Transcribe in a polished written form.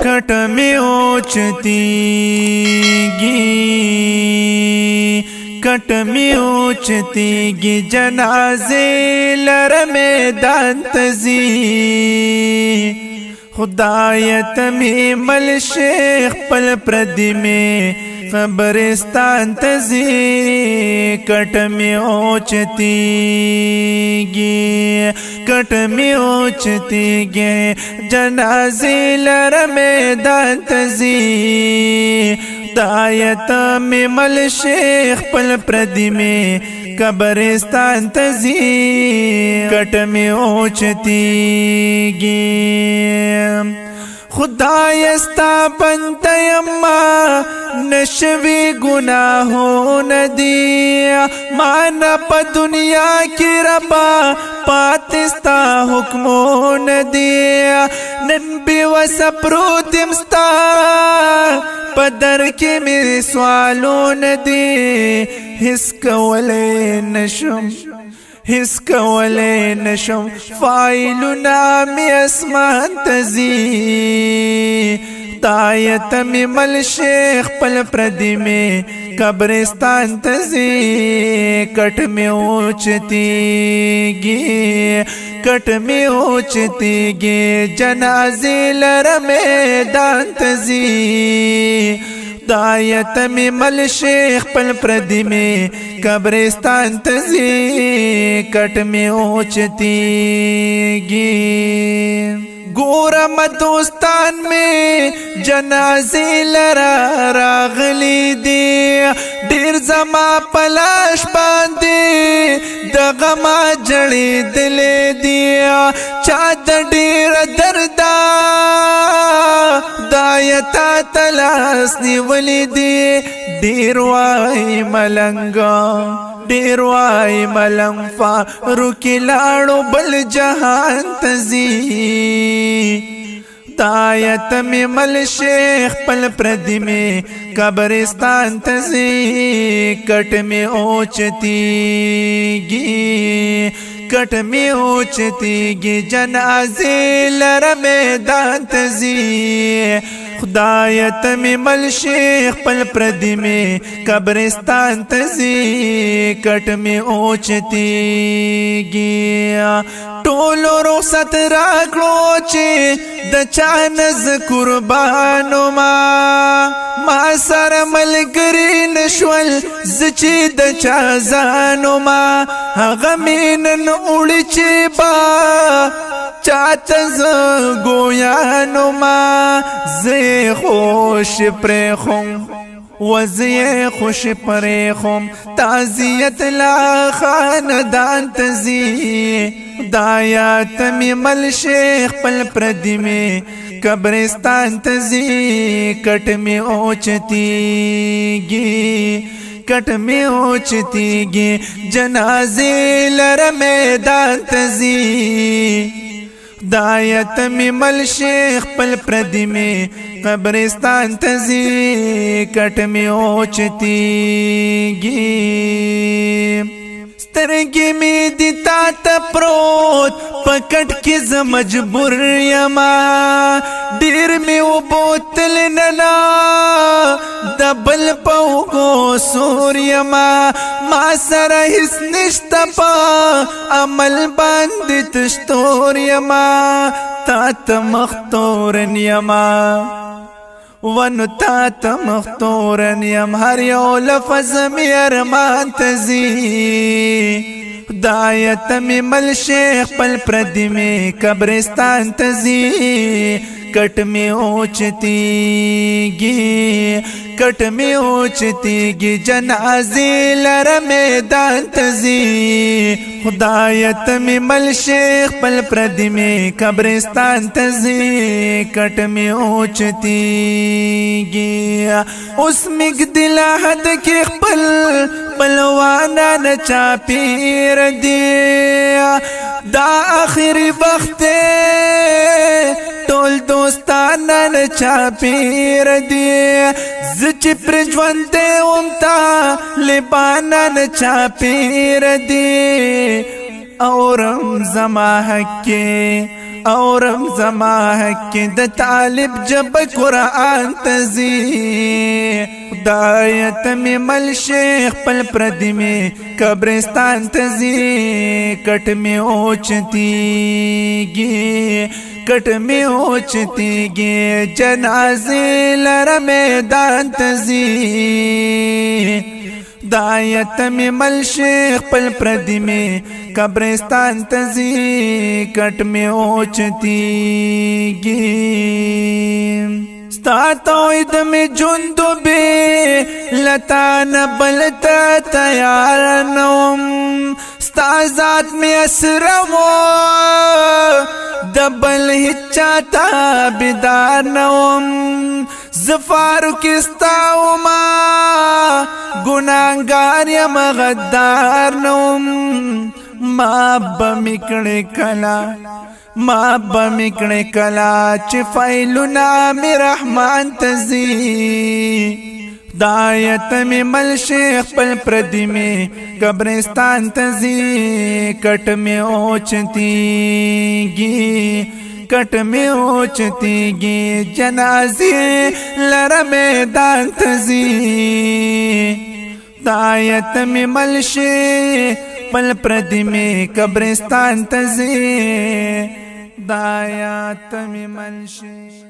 کٹ میں اوچتیگی کٹ میں اوچتیگی جنازے لر میدان تزی خدایت میں مل شیخ پل پردی میں قبرستان تزی کٹ میں اوچتیگی کٹ میں اوچتیگی جنازے لر میدان تزی دایت میں مل شیخ پل پردی میں قبرستان تزی کٹ میں اوچتیگی خدایستا بنده یما نشوی گناہوں ندی مانا پا دنیا کی ربا پاتستا حکموں ندی نن بی وسپرو دمستا پدر کی میرے سوالوں ندی حس کولے نشم حس کولے نشم فائلو نامی اسمان تزی دایت میں مل شیخ پل پردی میں قبرستان تزی کٹ میں اوچتیگی کٹ میں اوچتیگی جنازے لر میدان تزی دایت میں مل شیخ پل پردی میں قبرستان تزی کٹ میں اوچتیگی گورم دوستان میں جنازے لرا راغلی دی ډیر زما پلاش باندې دغما جړې دلې دی چا د ډیر دردا دایتا تلاس نیولې دی ډیر وای ملنګا ډیر وای ملنګ فاروق لاړو بل جهان تزي دایت میں مل شیخ پل پردی میں قبرستان تزی کٹ میں اوچتیگی کٹ میں اوچتیگی جنازے لر میدان تزی خدایت میں مل شیخ پل پردی میں قبرستان تزی کٹ میں اوچتیگی ټولو رخصت راکړو چې د چا نز قربانو ما سره ملګري نشول زه چې د چا ځانو ما هغه مې نن وړي چې با چاته زه ګویانو ما زه خوش پرېښوم وزی خوش پریخم تعزیت لا خاندان تزی دایات میں مل شیخ پل پردی میں قبرستان تزی کٹ میں اوچتیگی کٹ میں اوچتیگی جنازے لر میدان تزی دایت میں مل شیخ پل پردی میں قبرستان تزی کٹ میں اوچتیگی سترگی میں دیتا تپروت پکٹ کی ز مجبور یما دیر میں وہ بوتل ننا دبل پوگو سور یما ما سر حس نشتا پا عمل باند تشتور یما تات مختورن یما ونو تات مختورن یم ہر یو لفظ می ارمان تزی دایت میں مل شیخ پل پردی میں قبرستان تزی کٹ میں اوچتیگی کٹ میں اوچتیگی جنازے لر میدان تزی خدایت میں مل شیخ پل پردی میں قبرستان تزی کٹ میں اوچتیگی اس مگ دلا حد کے خپل پلوانا نچا پیر دی دا آخری وقت ټول دوستانا نچا پیر دی زچ پر ژوند ومتا لبانا نچا پیر دی اورم زما حق اورم زما حق د طالب جب قرآن تزي خدایت می مل شیخ پل پردی می قبرستان تزي کٹ می اوچتیگی کٹ می اوچتیگی جنازی لر میدان تزي دایت می مل شیخ پل پردی می قبرستان تزي کٹ می اوچتیگی ستا توحید می جندو بی لتا نبلتا تیار نوم ستا ذات می اسرمو دبل ہچاتا بیدار نوم زفارو کستاو ما گناہگار یم غدار نوم ما بمکڑے کلا ما بمکڑے کلا چی فیلونا می رحمان تزی دایت می مل شیخ پل پردی می قبرستان تزی کٹ می اوچتیگی کٹ می اوچتیگی جنازی لر میدان تزی دایت می مل شیخ پل پردی می قبرستان تزي دایات می مل شي